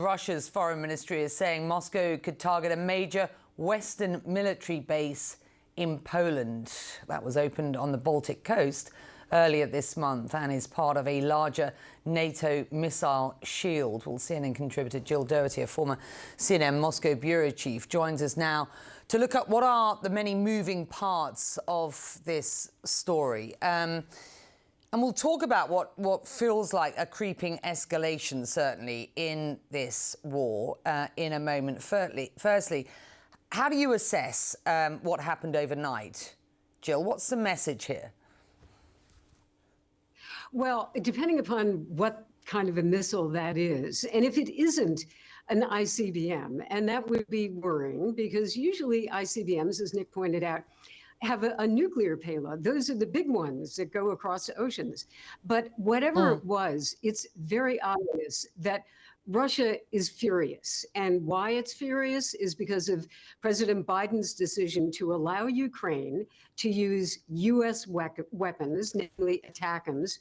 Russia's foreign ministry is saying Moscow could target a major Western military base in Poland. That was opened on the Baltic coast earlier this month and is part of a larger NATO missile shield. Well, CNN contributor Jill Doherty, a former CNN Moscow bureau chief, joins us now to look at what are the many moving parts of this story. And we'll talk about what feels like a creeping escalation, certainly, in this war in a moment. Firstly, how do you assess what happened overnight? Jill, what's the message here? Well, depending upon what kind of a missile that is, and if it isn't an ICBM, and that would be worrying because usually ICBMs, as Nick pointed out, have a nuclear payload. Those are the big ones that go across the oceans. But whatever it was, it's very obvious that Russia is furious. And why it's furious is because of President Biden's decision to allow Ukraine to use U.S. weapons, namely ATACMS,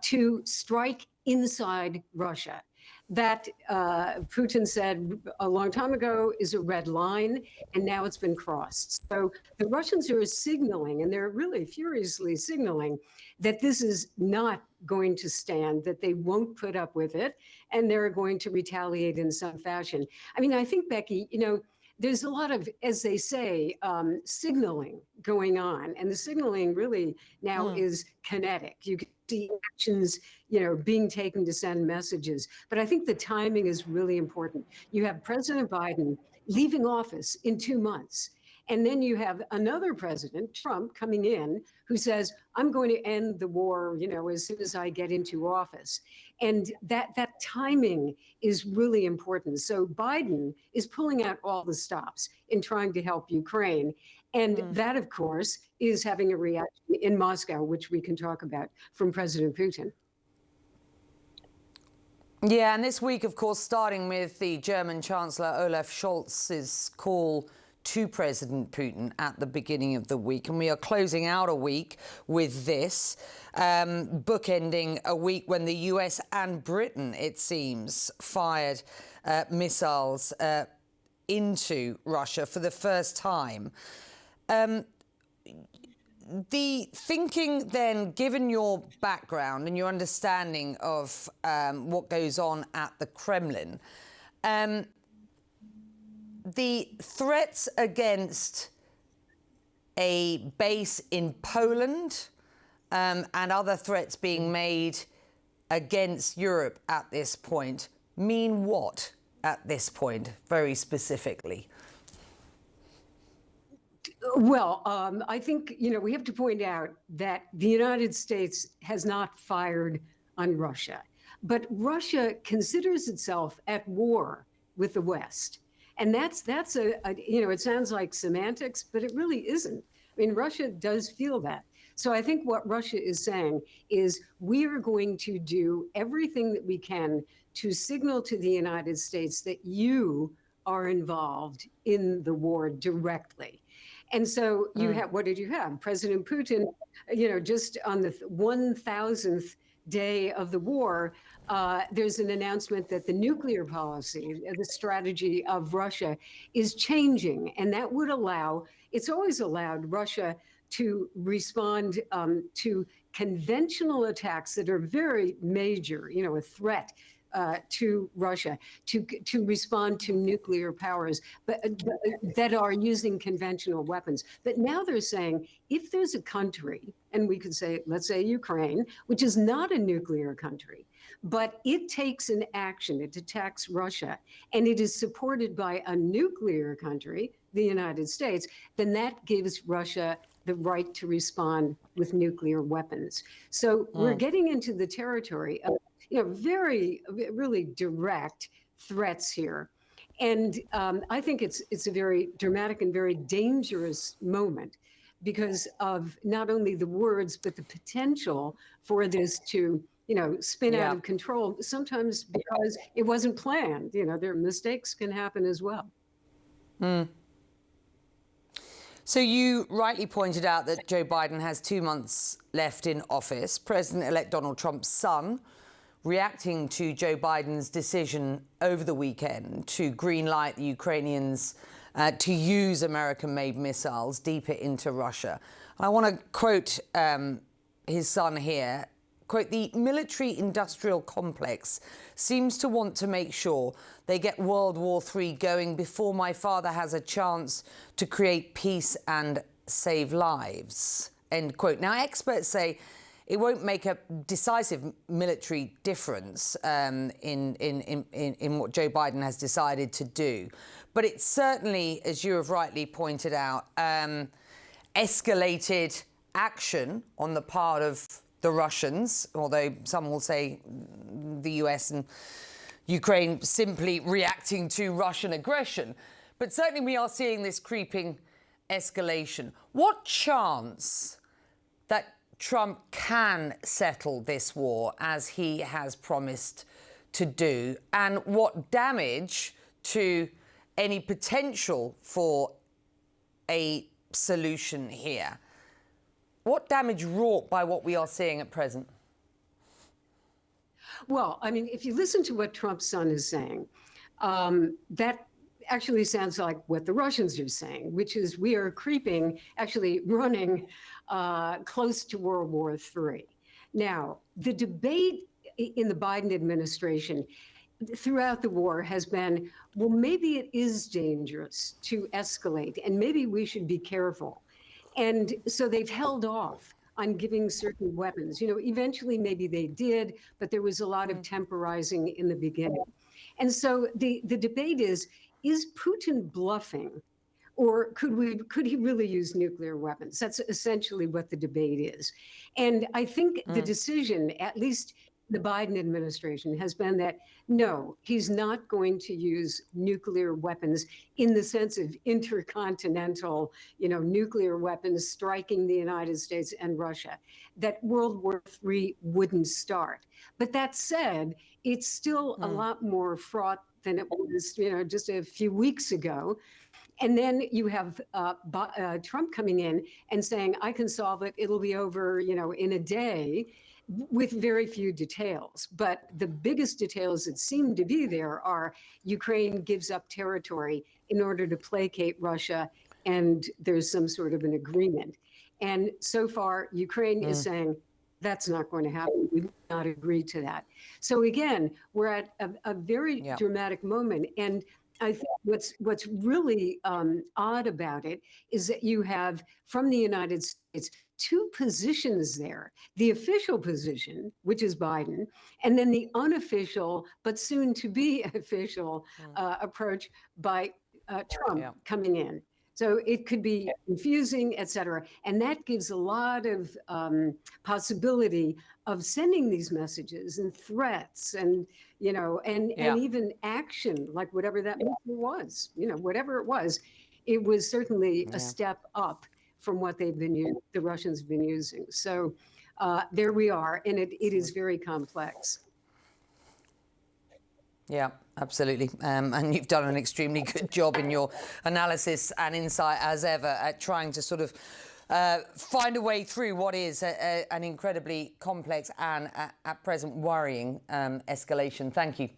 to strike inside Russia. That Putin said a long time ago is a red line, and now it's been crossed. So the Russians are signaling, and they're really furiously signaling, that this is not going to stand, that they won't put up with it, and they're going to retaliate in some fashion. I mean, I think, Becky, there's a lot of, as they say, signaling going on. And the signaling really now is kinetic. You can see actions, being taken to send messages. But I think the timing is really important. You have President Biden leaving office in 2 months. And then you have another president, Trump, coming in who says, I'm going to end the war, as soon as I get into office. And that timing is really important. So Biden is pulling out all the stops in trying to help Ukraine. And that, of course, is having a reaction in Moscow, which we can talk about, from President Putin. Yeah, and this week, of course, starting with the German Chancellor Olaf Scholz's call to President Putin at the beginning of the week. And we are closing out a week with this, bookending a week when the US and Britain, it seems, fired missiles into Russia for the first time. The thinking then, given your background and your understanding of what goes on at the Kremlin, the threats against a base in Poland and other threats being made against Europe at this point mean what at this point, very specifically? Well, I think, we have to point out that the United States has not fired on Russia, but Russia considers itself at war with the West. And that's it sounds like semantics, but it really isn't. I mean, Russia does feel that. So I think what Russia is saying is we are going to do everything that we can to signal to the United States that you are involved in the war directly. And so you have, what did you have? President Putin, just on the 1,000th day of the war, there's an announcement that the nuclear policy, the strategy of Russia is changing. And that would allow, it's always allowed Russia to respond to conventional attacks that are very major, a threat to Russia, to respond to nuclear powers, but that are using conventional weapons. But now they're saying if there's a country, and we could say, let's say Ukraine, which is not a nuclear country, but it takes an action, it attacks Russia, and it is supported by a nuclear country, the United States, then that gives Russia the right to respond with nuclear weapons. So we're getting into the territory of very, really direct threats here. And I think it's a very dramatic and very dangerous moment because of not only the words, but the potential for this to, spin out of control, sometimes because it wasn't planned. Their mistakes can happen as well. So you rightly pointed out that Joe Biden has 2 months left in office. President-elect Donald Trump's son reacting to Joe Biden's decision over the weekend to greenlight the Ukrainians to use American-made missiles deeper into Russia. And I want to quote his son here. Quote, "The military-industrial complex seems to want to make sure they get World War III going before my father has a chance to create peace and save lives." End quote. Now, experts say it won't make a decisive military difference in what Joe Biden has decided to do. But it's certainly, as you have rightly pointed out, escalated action on the part of the Russians, although some will say the US and Ukraine simply reacting to Russian aggression. But certainly we are seeing this creeping escalation. What chance that Trump can settle this war as he has promised to do, and what damage to any potential for a solution here? What damage wrought by what we are seeing at present? Well, I mean, if you listen to what Trump's son is saying, that actually sounds like what the Russians are saying, which is we are creeping, actually running close to World War III. Now, the debate in the Biden administration throughout the war has been, well, maybe it is dangerous to escalate, and maybe we should be careful. And so they've held off on giving certain weapons. You know, eventually maybe they did, but there was a lot of temporizing in the beginning. And so the debate is Putin bluffing, or could he really use nuclear weapons? That's essentially what the debate is. And I think the decision, at least the Biden administration, has been that no, he's not going to use nuclear weapons in the sense of intercontinental, nuclear weapons striking the United States and Russia, that World War III wouldn't start. But that said, it's still a lot more fraught than it was, just a few weeks ago. And then you have Trump coming in and saying, I can solve it, it'll be over, in a day, with very few details. But the biggest details that seem to be there are Ukraine gives up territory in order to placate Russia, and there's some sort of an agreement. And so far, Ukraine is saying, that's not going to happen. We do not agree to that. So again, we're at a very dramatic moment. And I think what's really odd about it is that you have, from the United States, two positions there: the official position, which is Biden, and then the unofficial, but soon to be official approach by Trump coming in. So it could be confusing, et cetera. And that gives a lot of possibility of sending these messages and threats and, and even action, like whatever that was, whatever it was certainly a step up from what the Russians have been using. So there we are, and it is very complex. Yeah, absolutely. And you've done an extremely good job in your analysis and insight, as ever, at trying to sort of find a way through what is an incredibly complex and, at present, worrying escalation. Thank you.